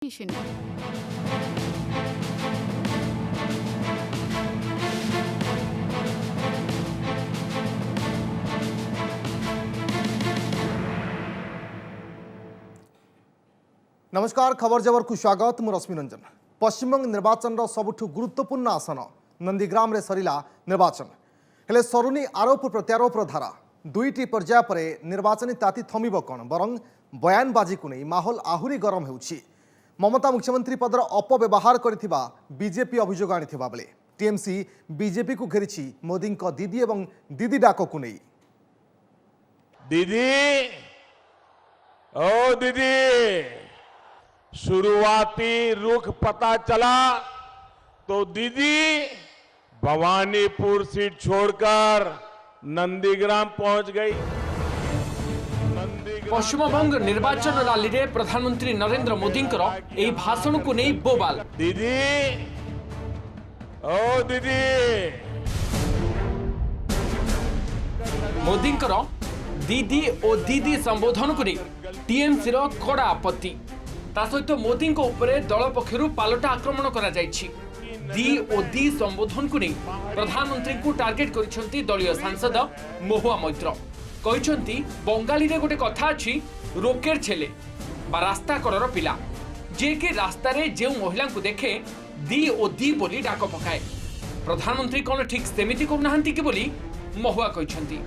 नमस्कार खबर जबर को स्वागत मु रश्मि रंजन। पश्चिमबंग निर्वाचन सबुठ गुरुत्वपूर्ण आसन नंदीग्राम रे सरिला निर्वाचन हेले सरुनी आरोप प्रत्यारोप धारा दुईटी पर्याय पर निर्वाचन ताती थमिब कौन बरं बयानबाजी को नहीं माहौल आहुरी गरम होउछि। ममता मुख्यमंत्री पदर अपव्यवहार करिथिबा बीजेपी अभियोग आनिथिबा बेले टीएमसी बीजेपी को घेरिछि मोदी दीदी एवं दीदी डाक को नहीं। दीदी ओ दीदी, शुरुआती रुख पता चला तो दीदी भवानीपुर सीट छोड़कर नंदीग्राम पहुंच गई। पश्चिम बंग निर्वाचन रैली रे प्रधानमंत्री नरेंद्र मोदी एही भाषण को नहीं बोबाल। दीदी ओ दीदी, मोदी दीदी और दीदी संबोधन को नहीं टीएमसी रो कड़ा आपत्ति। ता सहित मोदी दल पक्षर पालटा आक्रमण करा जायछि। दी और दी संबोधन को नहीं प्रधानमंत्री को टार्गेट करिसेंती दलीय सांसद महुआ मैत्र। कहिसेंती बंगाली रे गोटे कथा अछि रोकेर छेले बा रास्ता करर पिला जे कि रास्ता रे जे महिला को देखे दी और दी बोली डाक पकाए। प्रधानमंत्री कौन ठीक सेमिति करनाहांती कि बोली महुआ कहिसेंती।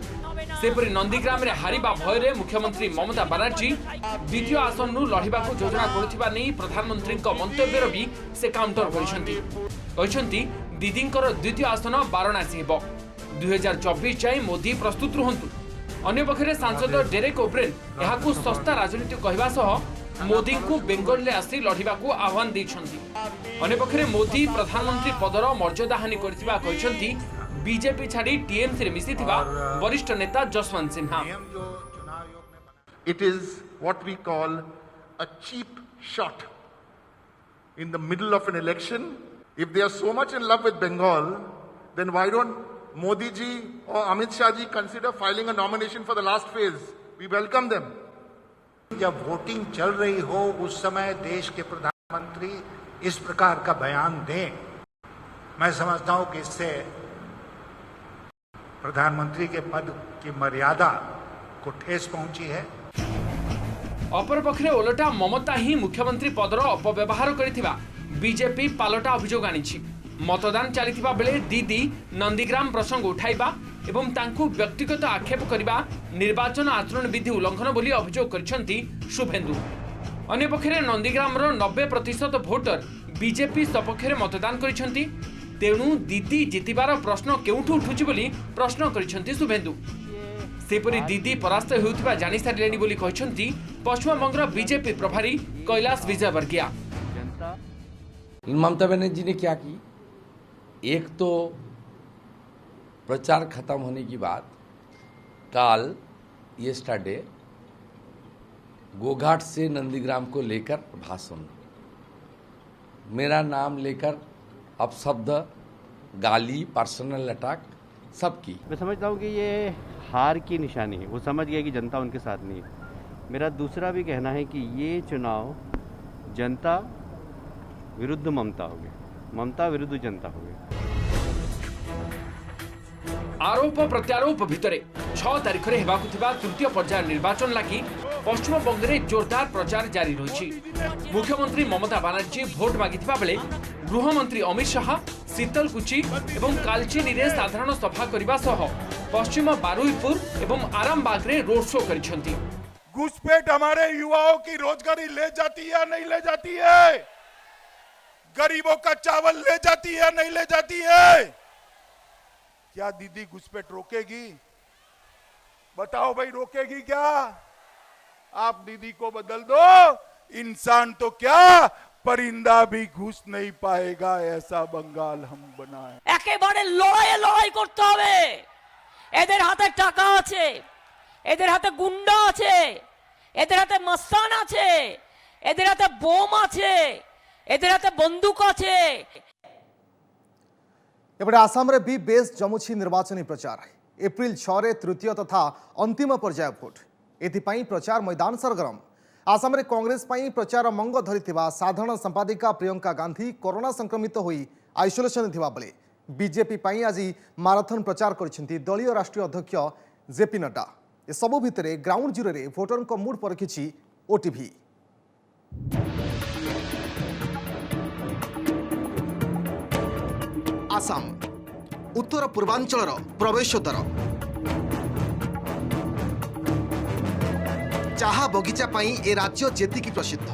सेपरि नंदीग्राम रे हारिबा भय मुख्यमंत्री ममता बनर्जी द्वितीय आसन लड़िबा को योजना करुथिबा नै प्रधानमंत्री मंतव्यर भी से काउंटर करिसेंती। दीदींकर द्वितीय आसन वाराणसी हेबो 2024 जाए मोदी प्रस्तुत रुहंतु। अन्य पक्षरे सांसद डेरेक ओब्रेन यहाकू सस्ता राजनीति कहवा सह मोदी को बेंगल आसी लड़िबा को आह्वान दैछंती। अन्य पक्षरे मोदी प्रधानमंत्री पदर मर्यादा हानि करथिबा कहिसेंती बीजेपी छाड़ी टीएमसी रे मिसिथिबा वरिष्ठ नेता Jaswant Sinha. It is what we call a cheap shot in the middle of an election. If they are so much in love with Bengal, then why don't Modi ji or Amit Shah ji consider filing a nomination for the last phase? We welcome them. जब voting चल रही हो उस समय देश के प्रधानमंत्री इस प्रकार का बयान दें, मैं समझता हूं कि इससे प्रधानमंत्री के पद की मर्यादा को ठेस पहुंची है। अपर पक्षरे ओलटा ममता ही मुख्यमंत्री पदर अपव्यवहार करिथिबा बीजेपी पालटा अभियोग आनिछि। मतदान चलिथिबा बेले दीदी नंदीग्राम प्रसंग उठाइबा एवं तांकु व्यक्तिगत आक्षेप करिबा निर्वाचन आचरण विधि उल्लंघन बोली अभियोग करिसेंती शुभेंदु। अन्य पक्षरे नंदीग्राम रो 90% भोटर बीजेपी सपक्षरे मतदान करिसेंती। तेणु दीदी जितिबार प्रश्न केउठु उठुछि बोली प्रश्न करिसेंती शुभेंदु। सेपरि दीदी परास्त हेउथिबा जानि सारिलेनी बोली कहिसेंती पश्चिम बंगर बीजेपी प्रभारी कैलाश विजयवर्गीय। ममता बनर्जी ने क्या की, एक तो प्रचार खत्म होने की बात कल येस्टरडे गोघाट से नंदीग्राम को लेकर भाषण, मेरा नाम लेकर अपशब्द, गाली, पर्सनल अटैक सब की। मैं समझता हूँ कि ये हार की निशानी है। वो समझ गया कि जनता उनके साथ नहीं है। मेरा दूसरा भी कहना है कि ये चुनाव जनता विरुद्ध ममता हो गया, ममता विरुद्ध जनता हो गया। आरोप प्रत्यारोप भितरे 6 तारिख रे हेबाकु थिबा तृतीय पर्याय निर्वाचन लागि पश्चिम बंग रे जोरदार प्रचार जारी रहिछि। मुख्यमंत्री ममता बनर्जी भोट मागिथिबा बेले गृहमंत्री अमित शाह शीतलकुची एवं कालचेनी रे साधारण सभा करबा सह पश्चिम बारुईपुर एवं आरामबाग रे रोड शो करिसेंती। घुसपैठ हमारे युवाओं की रोजगारी ले जाती है नहीं ले जाती है? गरीबों का चावल ले जाती है नहीं ले जाती है? क्या दीदी घुसपैठ रोकेगी? बताओ भाई, रोकेगी क्या? आप दीदी को बदल दो, इंसान तो क्या परिंदा भी घुस नहीं पाएगा। ऐसा बंगाल हम बनाए। একেবারে লড়াইয়ে লড়াই করতে হবে। এদের হাতে টাকা আছে, এদের হাতে গুন্ডা আছে, এদের হাতে মস্তান আছে, এদের হাতে বোম আছে, এদের হাতে বন্দুক আছে। एपटे आसाम रे भी बेस जमुछि निर्वाचनी प्रचार। एप्रिल 6 रे तृतीय तथा अंतिम पर्याय भोट, एथिपाई प्रचार मैदान सरगरम। आसाम रे कांग्रेस पई प्रचार मंग धरिथिबा साधारण संपादिका प्रियंका गांधी कोरोना संक्रमित होई आइसोलेशन थिबा बेले बीजेपी पई आज माराथन प्रचार करछन्ती दलीय राष्ट्रीय अध्यक्ष जेपी नड्डा। ए सबु भितरे ग्राउंड जीरो रे भोटर को मूड परखिछि ओटीवी। आसाम उत्तर पूर्वांचल प्रवेश द्वार चाहा बगीचा पाई ए राज्य जेतिकी प्रसिद्ध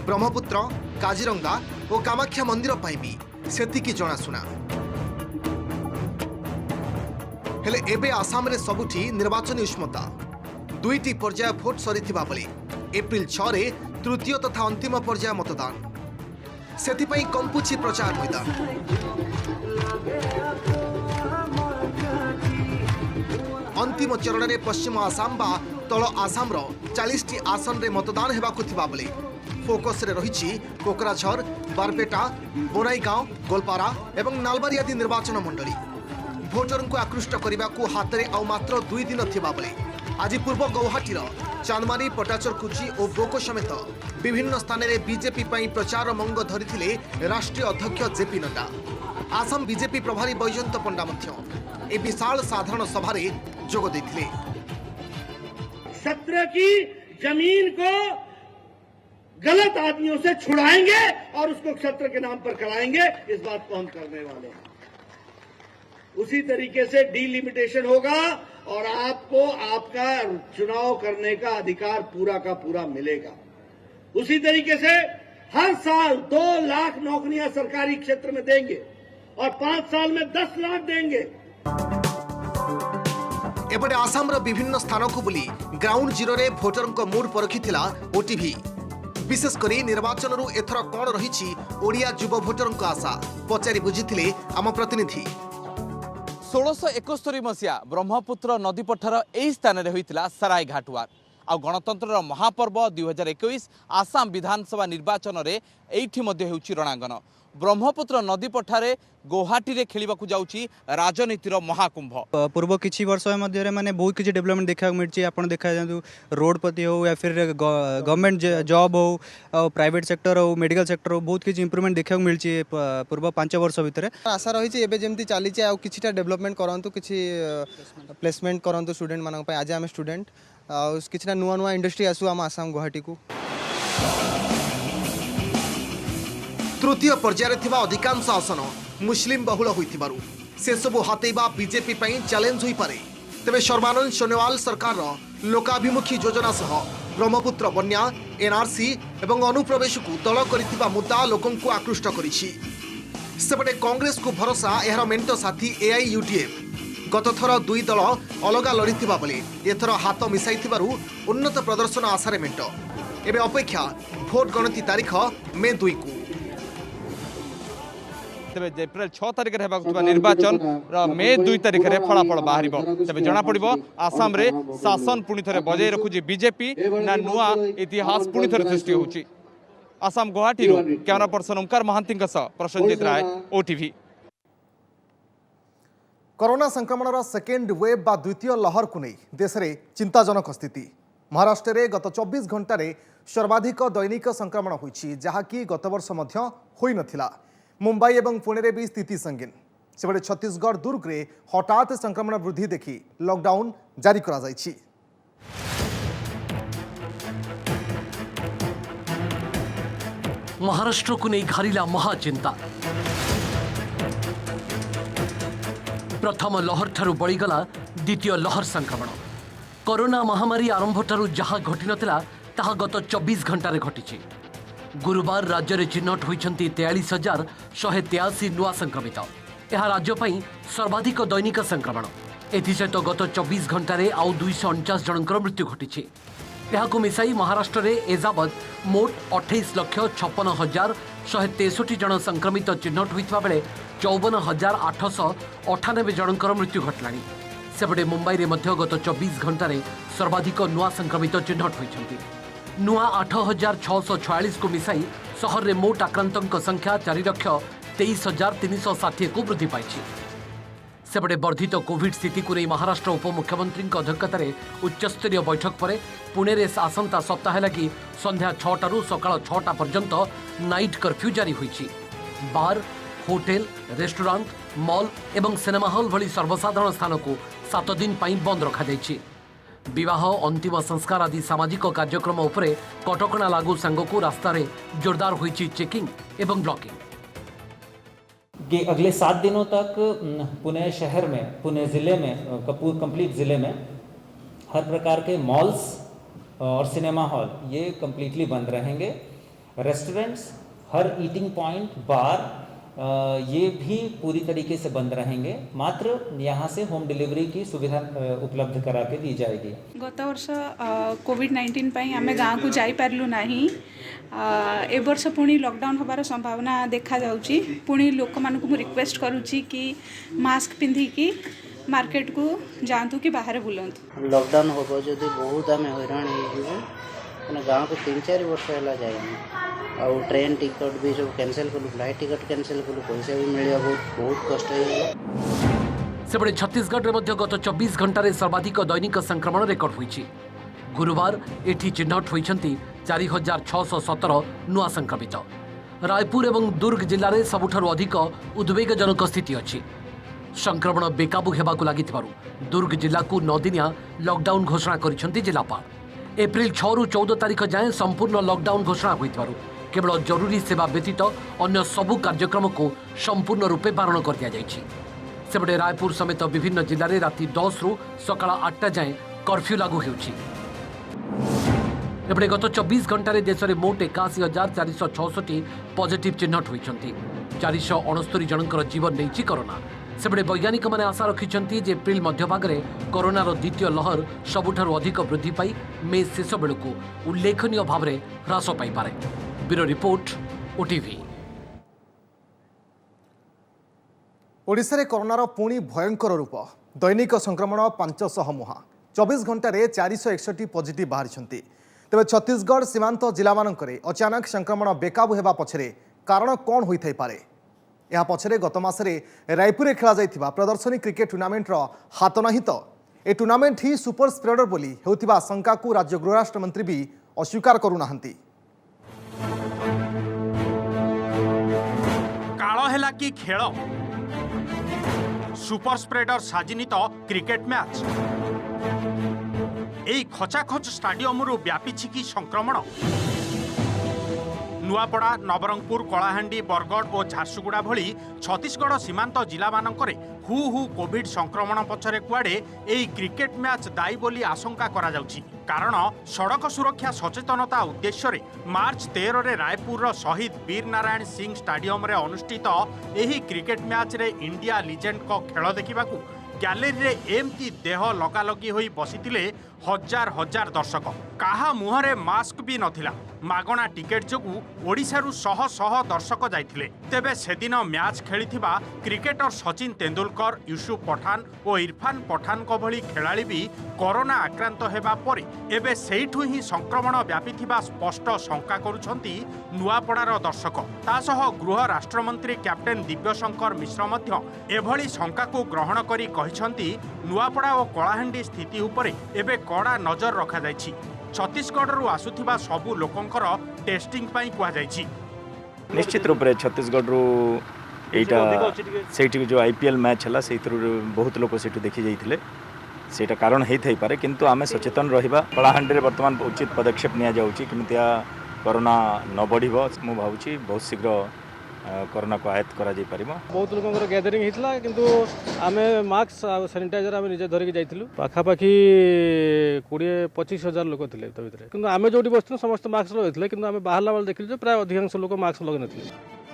ब्रह्मपुत्र काजीरंगा और कामाख्या मंदिर पाई भी सेतिकी जनाशुना हेले एबे आसाम रे सबुठी निर्वाचन उष्मता दुईटी पर्याय भोट सरीथिबा बेले एप्रिल 6 रे तृतीय तथा अंतिम पर्याय मतदान सेतिपई कंपुची प्रचार मैदान। अंतिम चरण में पश्चिम आसाम बा तल आसाम 40 आसन रे मतदान हेबाकु थिबा बेले फोकस रे रहिछि कोकराझर बारपेटा बोनाईगांव गोलपारा एवं नालबारी आदि निर्वाचन मंडली। भोटर को आकृष्ट करने को हाथ में आउ मात्र 2 दिन थिबा बेले आज पूर्व गौहाटीर चांदमारी पटाचरकुची और बोको समेत विभिन्न स्थान में बीजेपी पई प्रचार मंग धरिथिले राष्ट्रीय अध्यक्ष जेपी नड्डा। आसाम बीजेपी प्रभारी बैजयंत पंडा मध्य ए विशाल साधारण सभा रे जोग देथिले। सत्र की जमीन को गलत आदमियों से छुड़ाएंगे और उसको सत्र के नाम पर कराएंगे, इस बात को हम करने वाले हैं। उसी तरीके से डीलिमिटेशन होगा और आपको आपका चुनाव करने का अधिकार पूरा का पूरा मिलेगा। उसी तरीके से हर साल 2 लाख नौकरियां सरकारी क्षेत्र में देंगे और 5 साल में 10 लाख देंगे। एपटे आसाम विभिन्न स्थान को बुली ग्राउंड जीरो रे भोटर को मूड परखिथिला ओटीवी। विशेषकर निर्वाचन रु एथर कौन रही ओडिया युव भोटर को आशा पचारि बुझिथिले आम प्रतिनिधि। 1671 मसीहा ब्रह्मपुत्र नदी पठार यही स्थान में होता सराय घाटुआर आ गणतंत्र महापर्व 2021 आसाम विधानसभा निर्वाचन में एठी रणांगन। ब्रह्मपुत्र नदी पठारे गुवाहाटी रे खेलिबाकू जाउची राजनीतिर महाकुंभ। पूर्व किछि वर्ष मध्य माने बहुत किछि डेवलपमेंट देखा मिर्ची आपण देखा जांतु रोडपति हो या फिर गवर्नमेंट जॉब हो प्राइवेट सेक्टर हो मेडिकल सेक्टर हो बहुत किछि इंप्रूवमेंट देखा मिर्ची पूर्व 5 वर्ष भितर। आशा रही एबे जेमती चली आ किछिटा डेवलपमेंट करंतु किछि प्लेसमेंट करंतु स्टूडेंट मानक पय। आज आम स्टूडेंट आ किछिटा नुआ नुआ इंडस्ट्री आसु आम आसाम गुवाहाटी को। तृतीय पर्यायर थिबा अधिकांश आसन मुस्लिम बहुल होइथिबारु से सबु हातेबा बीजेपी पई चैलेंज होई पारे। तबे सर्बानंद सोनोवाल सरकार लोकाभिमुखी योजना सह ब्रह्मपुत्र बन्या एनआरसी एवं अनुप्रवेश को दल करिथिबा मुद्दा लोकन को आकृष्ट करिछि। सेपटे कांग्रेस को भरोसा एहर मेंट साथी एआईयूडीएफ गत थर 2 दल अलगा लड़िथिबा बेले एथर हाथ मिसाइथिबारु उन्नत प्रदर्शन आशारे मेंट। एबे अपेक्षा भोट गणति तारीख मे 2 को। तेज एप्रिल 6 तारिख में निर्वाचन मे 2 तारिख में फलाफल बाहर तेज जना पड़ आसाम रे शासन पुणी थे बजाय रखुची बीजेपी ना नुआ इतिहास पुणी थे सृष्टि होची। आसाम गुवाहाटी कैमरा पर्सन ओंकार महांती प्रसन्नजित राय ओटीवी। कोरोना संक्रमण सेकेंड वेव बा द्वितीय लहर को नहीं देश में चिंताजनक स्थिति। महाराष्ट्र में गत 24 घंटे सर्वाधिक दैनिक संक्रमण होईछि जहाँकि गत वर्ष मध्य होई नथिला। मुंबई एवं पुणे रे भी स्थिति संगीन। सेबडे छत्तीसगढ़ दुर्ग रे हठात संक्रमण वृद्धि देखी लॉकडाउन जारी करा जायछि। महाराष्ट्र को नहीं घारिला महाचिंता। प्रथम लहर ठारू बढ़ीगला द्वितीय लहर संक्रमण। कोरोना महामारी आरंभ ठारू जहाँ घटी नथिला ताहा गत 24 घंटे घटी। गुरुवार राज्य में चिन्हट होती 43,183 नुआ संक्रमित। यह राज्य सर्वाधिक दैनिक संक्रमण। एसत गत 24 घंटे आउ 249 जनकर मृत्यु घटी। यह मिसाई महाराष्ट्र में एजावत मोट 28,56,163 जन संक्रमित चिन्हट होता बेले 54,898 जनकर मृत्यु घटला। सेपटे मुंबई में गत 24 घंटे सर्वाधिक नुआ संक्रमित चिन्हट होती। नुआ 8,646 को मिसाई सहर में मोट आक्रांतों संख्या 4,23,360 को वृद्धि पाई। सेपटे वर्धित कोविड स्थिति को नहीं महाराष्ट्र उपमुख्यमंत्री अध्यक्षतार उच्चस्तरीय बैठक पर पुणे में आसंता सप्ताह लगी संध्या 6टारू सकाळ 6टा पर्यंत नाइट कर्फ्यू जारी होईछि। बार, होटेल, रेस्टोरेंट, मॉल एवं सिनेमा हॉल भली सर्वसाधारण स्थान को 7 दिन पर बंद रखा जाइछि। विवाह, अंतिम संस्कार आदि सामाजिक कार्यक्रम उपरे कटकणा लागू सांगको रास्ता रे जोरदार होईछि चेकिंग एवं ब्लॉकिंग। कि अगले 7 दिनों तक पुणे शहर में, पुणे ज़िले में, कंप्लीट ज़िले में हर प्रकार के मॉल्स और सिनेमा हॉल ये कम्प्लीटली बंद रहेंगे। रेस्टोरेंट्स, हर ईटिंग पॉइंट, बार ये भी पूरी तरीके से बंद रहेंगे। मात्र यहाँ से होम डिलीवरी की सुविधा उपलब्ध करा के दी जाएगी। गत वर्ष कोविड-19 ପାଇଁ ଆମେ ଗାଁକୁ ଯାଇପାରିଲୁ ନାହିଁ। ए वर्ष पुणी लॉकडाउन होबार संभावना देखा जाउची। पुणी लोकमानकु मु रिक्वेस्ट करूची कि मास्क पिंधिकी मार्केट को जातु कि बाहर बुलंतु। लॉकडाउन होबो जदि बहुत आम हैरान हो गाँव को 3-4 वर्ष है जाए आउ ट्रेन टिकट भी सब कैंसिल कलु, फ्लाइट टिकट कैंसिल कलु, पैसा भी मिलिया बहुत कष्ट है। सेपटे छत्तीसगढ़ में गत 24 घंटे सर्वाधिक दैनिक संक्रमण रेकर्ड होईछि। गुरुवार एठी चिन्हट होइछन्ति 4617 नुआ संक्रमित। रायपुर एवं दुर्ग जिले में सबुठारु अधिक उद्वेगजनक स्थिति अछि। संक्रमण बेकाबू हेबाकु लागिथिबारु दुर्ग जिला को 9 दिनिया लॉकडाउन घोषणा करिसन्ति जिलापाल। एप्रिल 6 रु 14 तारिख जाए संपूर्ण लॉकडाउन घोषणा होइथिबारु केवल जरूरी सेवा व्यतीत अन्य सबु कार्यक्रम को संपूर्ण रूपे बारण कर दिया जाइछि। सेपटे रायपुर समेत विभिन्न जिले में राति 10 रु सकाळ 8टा जाए कर्फ्यू लागू होउछि। एपटे गत 24 घंटे देश में मोट 81,466 पॉजिटिव चिन्हट होइछन्ति। 469 जनकर जीवन नेइछि कोरोना। सेपटे वैज्ञानिक माने आशा रखिछन्ति जे एप्रिल मध्यभाग में कोरोनार द्वितीय लहर सबुठारु अधिक वृद्धि पाई मे शेष बेलू उल्लेखनीय भाव में ह्रास पाइपारे। Bureau report, OTV. ओडिशा रे कोरोनार पुणी भयंकर रूप। दैनिक संक्रमण 500 मुहा। 24 घंटे 461 पॉजिटिव बाहरी। तेज छत्तीसगढ़ सीमांत जिला मानकरे अचानक संक्रमण बेकाबू होगा पछरे कारण कौन होई पारे? यह पछरे गत मासरे रायपुर में खेला जाइथिबा प्रदर्शनी क्रिकेट टूर्नामेंटर हाथ नाही तो ए टूर्नामेंट ही सुपर स्प्रेडर बोली हेउथिबा शंका को राज्य गृहराष्ट्र मंत्री भी अस्वीकार करूनाहंती। कालो हेला कि खेल सुपर स्प्रेडर साजिनी तो क्रिकेट मैच एई खचाखच स्टाडियम रु व्यापीछि कि संक्रमण। नुआपड़ा, नवरंगपुर, कलाहांडी, बरगढ़ और झारसुगुड़ा भली छत्तीसगढ़ सीमांत जिला मानकरे हु कोविड संक्रमण पछरे कुआडे एई क्रिकेट मैच दायी बोली आशंका करा जाउछि। कारण सड़क सुरक्षा सचेतनता उद्देश्य रे मार्च 13 रे रायपुर शहीद वीर नारायण सिंह स्टाडियम रे अनुष्ठित एही क्रिकेट मैच रे इंडिया लीजेंड को खेल देखिबाकू गैलेरी रे एमती देह लगालगी होई बसिथिले हजार हजार दर्शक। काहा मुहरे मास्क भी नथिला। मागणा टिकेट जोगु ओडिशारू शह शह दर्शक जाइथिले। तेबे सेदिन मैच खेलिथिबा क्रिकेटर सचिन तेंदुलकर, यूसुफ पठान और इरफान पठान को भली खेलाड़ी भी कोरोना आक्रांत हेबा परे एबे सेइठु ही संक्रमण व्यापीथिबा स्पष्ट शंका करुछंती नुआपड़ार दर्शक। तासह गृह राष्ट्रमंत्री कैप्टेन दिव्यशंकर मिश्र मध्य एभली शंका को ग्रहण करी कहिसंती नुआपड़ा और कलाहांडी स्थिति उपरे एबे कड़ा नजर रखा जाइछि। छत्तीसगढ़ आसुथिबा सबु लोकंकर टेस्टिंग पाई कुआ जाइछि। निश्चित रूप से छत्तीसगढ़ से जो आईपीएल मैच है से बहुत लोग से देखी जाइए सेटा कारण होता पारे किंतु आमे सचेतन रहिबा। कलाहांडी रे वर्तमान उचित पदक्षेप निया जाउछि किमितिया कोरोना न बढ़िबो। मु भावुछि बहुत शीघ्र कोरोना को आयत्त करा जाई परिबो। बहुत लोगंकर गैदरिंग हितला किंतु आमे मास्क आ सैनिटाइजर आमे निजे धरिक जाइथिलु। पाखा पाखी 20-25 हजार लोक थिले त भितरे किंतु आमे जोटी बस्तु समस्त मास्क लगैथिले किंतु आमे बाहरला वाला देखिलु जे प्राय अधिकांश लोक मास्क लगै नथिले।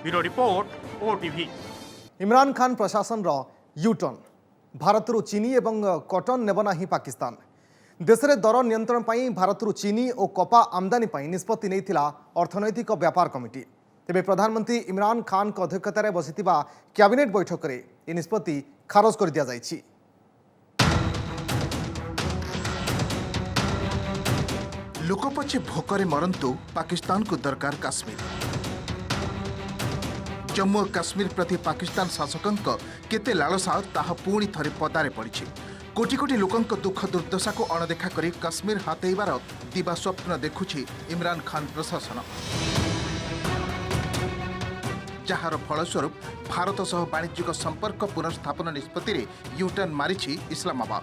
Bureau report, OTV. Imran Khan प्रशासन रो यूटर्न। भारतरू चीनी एवं कॉटन नेबना ही पाकिस्तान। देश में दर नियंत्रण पाई भारतरू चीनी और कपा आमदानी पाई निष्पत्ति नैथिला अर्थनैतिक व्यापार कमिटी। तेबे प्रधानमंत्री इमरान खान को अध्यक्षतार बसिथिबा कैबिनेट बैठक में यह निष्पत्ति खारज कर दिया जाइछि। लोक पछे भोकरे मरंतु पाकिस्तान को दरकार काश्मीर। जम्मू और काश्मीर प्रति पाकिस्तान शासकों केते लालसा ताहा पुणी थरे पदारे पड़ी। कोटी कोटी लोकों दुख दुर्दशा को अणदेखा कर काश्मीर हातेइबार दिवा स्वप्न देखुछि इमरान खान प्रशासन, जार फलस्वरूप भारत सह वाणिज्यिक संपर्क पुनर्स्थापन निष्पत्ति रे यूटर्न मारिछि इस्लामाबाद।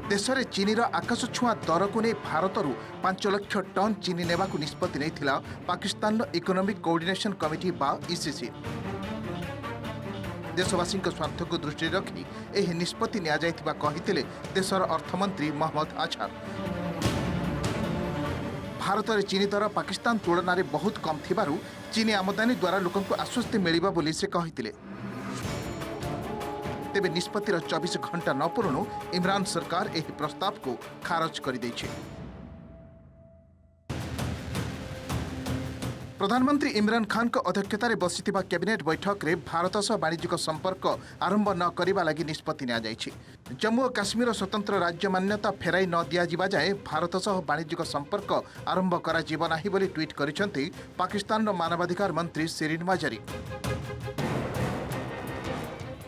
देश में चीनीर आकाश छुआ दर को नहीं भारत 5 लाख टन चीनी नेबा को निष्पत्ति नहीं पाकिस्तान इकोनॉमिक कोऑर्डिनेशन कमिटी बा ईसीसी। देशवासी स्वार्थ को दृष्टि रखी यह निष्पत्ति कही देशर अर्थमंत्री मोहम्मद अजहर। भारत में चीनी दर पाकिस्तान तुलन में बहुत कम थिबारु चीनी आमदानी द्वारा लोकों को आश्वस्ति मिलिबा बोली से कहिथिले। तेबे निष्पत्तिर 24 घंटा न पूर्णु इमरान सरकार यह प्रस्ताव को खारज कर दैछे। प्रधानमंत्री इमरान खान को अध्यक्षतार बसिथिबा कैबिनेट बैठक रे भारत सह वाणिज्यिक संपर्क आरंभ न करबा लागि निष्पत्ति निया जायछि। जम्मू और काश्मीर स्वतंत्र राज्य मान्यता फेराई न दिया जिबा जाए भारत सह वाणिज्यिक संपर्क आरंभ करा जिबा नाही बोली ट्वीट करिसेंति पाकिस्तान मानवाधिकार मंत्री शिरीन माजारी।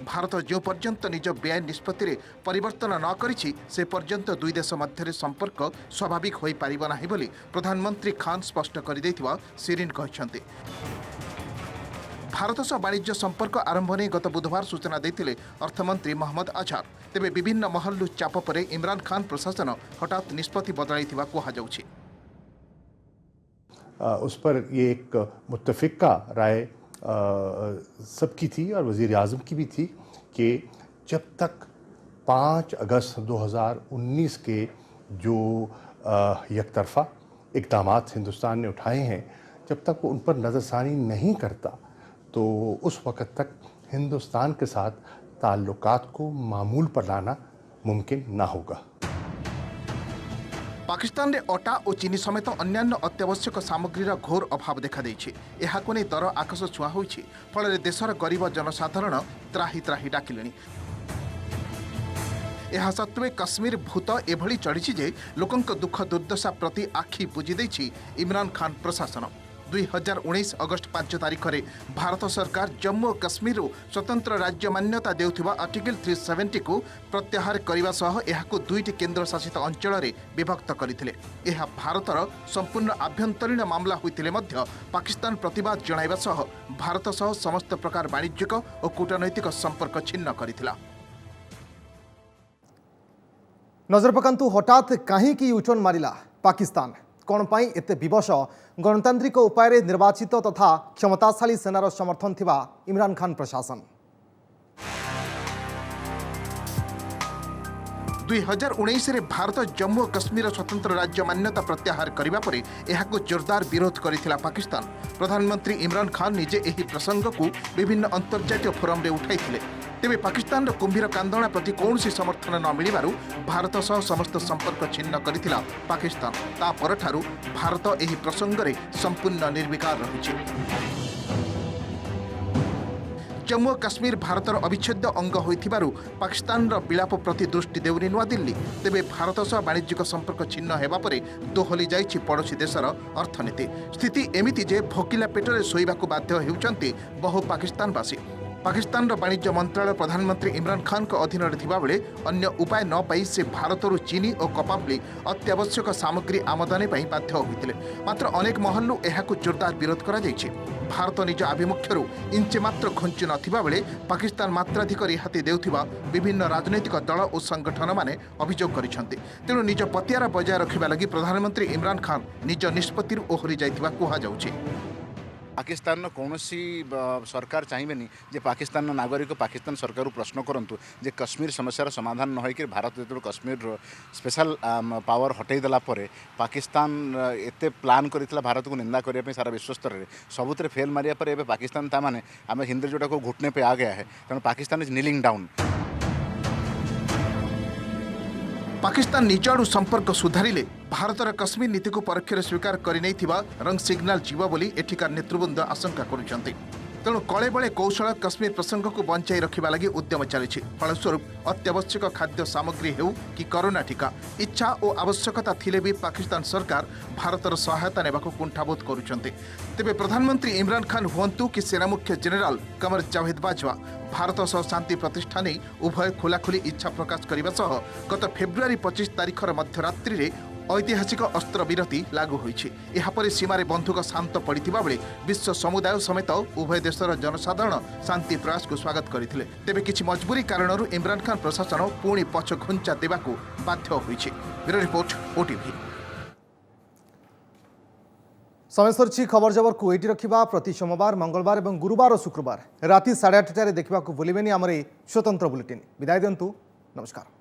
भारत जो पर्यंत निज बेआईन निष्पत्ति रे परिवर्तन न करिछि से पर्यंत दुई देश मध्य संपर्क स्वाभाविक होई पारिबो नाही बोली प्रधानमंत्री खान स्पष्ट कर दैथिबा शिरीन कहछन्ते। भारत सह वाणिज्य संपर्क आरंभ ने गत बुधवार सूचना देथिले अर्थमंत्री मोहम्मद अजहर। तेबे विभिन्न महलु चाप परे इमरान खान प्रशासन हठात निष्पत्ति बदलाइथिबा कुहा जाउछि। उस पर ये एक मुत्तफिका राय सबकी थी और वज़ीर आज़म की भी थी कि जब तक 5 अगस्त 2019 के जो यकतरफा इक़दामात हिंदुस्तान ने उठाए हैं, जब तक वो उन पर नज़रसानी नहीं करता तो उस वक़्त तक हिंदुस्तान के साथ ताल्लुकात को मामूल पर लाना मुमकिन ना होगा। पाकिस्तान में अटा और चीनी समेत अन्यान्य अत्यावश्यक सामग्रीर घोर अभाव देखा देछि। एहाको नै दर आकाश छुआ होइछि। फल देशर गरीब जनसाधारण त्राही त्राही डाकिलेनि। एहा सत्वे काश्मीर भूत एभली चढ़ी जे लोकों दुख दुर्दशा प्रति आखि बुझी देछि इमरान खान प्रशासन। 2019 अगस्त 5 तारिख में भारत सरकार जम्मू और काश्मीर स्वतंत्र राज्य मान्यता देउथिबा आर्टिकल 370 को प्रत्याहार करने सह एहाको 2टी केंद्र शासित अंचल में विभक्त करथिले। एहा भारतर संपूर्ण आभ्यंतरीण मामला होइतिले मध्य पाकिस्तान प्रतिवाद जणाइबा सह भारत सह समस्त प्रकार वाणिज्यिक और कूटनैतिक संपर्क छिन्न करथिला। नजर पकांतु हठात कहीं यूटर्न मारिला पाकिस्तान कौन पाई एते विवश गणतांत्रिक उपाय निर्वाचित तथा क्षमताशाली सेनार समर्थन थिबा इमरान खान प्रशासन। 2019 रे भारत जम्मू और काश्मीर स्वतंत्र राज्य मान्यता प्रत्याहार करने पर यह जोरदार विरोध करिथिला पाकिस्तान। प्रधानमंत्री इमरान खान निजे एही प्रसंग को विभिन्न अंतर्जातीय फोरम रे उठाइथिले। तेबे पाकिस्तान कुंभीर कांदणा प्रति कौनसी समर्थन न मिलिबारु भारत सह समस्त संपर्क छिन्न करिथिला पाकिस्तान। ता परठारु भारत एही प्रसंग रे संपूर्ण निर्विकार रहिछि। जम्मू और काश्मीर भारतर अविच्छेद्य अंग होइथिबारु पाकिस्तान विलाप प्रति दृष्टि देउनी नुआ दिल्ली। तेबे भारत सह वाणिज्यिक संपर्क छिन्न हेबा परे दोहली जाइछि पड़ोशी देशर अर्थनीति। स्थिति एमिति जे भोकिला पेटरे शोइबाकु बाध्य हेउचंती बहु पाकिस्तानवासी। पाकिस्तान वाणिज्य मंत्रालय प्रधानमंत्री इमरान खान को अधीन बेले अन्य उपाय न पाई से भारत चीनी और कपा भली अत्यावश्यक सामग्री आमदानी बाध्य होते। मात्र अनेक महलू यह जोरदार विरोध करा जायछि। भारत निज आभिमुख्यरू इंचे मात्र घुंचु नथिबा बेले पाकिस्तान मात्राधिक रिहाती देउथिबा विभिन्न राजनैतिक दल और संगठन माने अभियोग करिसेंति। तेणु निज पतियारा बजाय रखिबा लागि प्रधानमंत्री इमरान खान निज निष्पत्ति ओहरी जाइथिबा कुहा जाउछि। पाकिस्तान कौन सरकार चाहिए जे पाकिस्तान नागरिक पाकिस्तान सरकार प्रश्न करंतु जे कश्मीर समस्यार समाधान न होकर भारत जो कश्मीर स्पेशल पावर हटईदेला पाकिस्तान एते प्लान करथिला भारत को निंदा करने सारा विश्व स्तर में सबुत फेल मारिया पर एबे पाकिस्तान तामाने आम हिंदी जोटा को घुटने पे आ गया है। तेणु Pakistan is kneeling down. Pakistan निज आड़ू संपर्क सुधारिले भारतर कश्मीर नीति को परोक्षरे स्वीकार करने रंग सिग्नाल जीव बोली एठिकार नेतृवृंद आशंका करुछंती। तेणु कले बले कौशल कश्मीर प्रसंग को बंचाई रखा लगी उद्यम चली फलस्वरूप अत्यावश्यक खाद्य सामग्री हेउ कि कोरोना टीका इच्छा और आवश्यकता थिले भी पाकिस्तान सरकार भारतर सहायता नेबा कुंठाबोध करुछन्ते। तेबे प्रधानमंत्री इमरान खान हुंतु कि सेना मुख्य जनरल कमर जावेद बाजवा भारत सह शांति प्रतिष्ठा नहीं उभय खोलाखोली इच्छा प्रकाश करने सह गत फेब्रुआरी 25 तारिखर मध्यरात्रि रे ऐतिहासिक अस्त्र विरति लागू होइछि। एहापरे सीमारे बंधुक शांत पड़िथिबा बेले विश्व समुदाय समेत उभय देशर जनसाधारण शांति प्रयास को स्वागत करथिले। तेबे किछि मजबूरी कारणरू इमरान खान प्रशासन पुणी पछ घुंचा देबाकू बाध्य होइछि। Bureau report OTV. समय सरछि खबर जबर को एटी रखिबा प्रति सोमवार मंगलवार और गुरुवार और शुक्रवार राति 8:30 देखा भूलिबेनी आमर स्वतंत्र बुलेटिन। विदाय दिंतु। नमस्कार।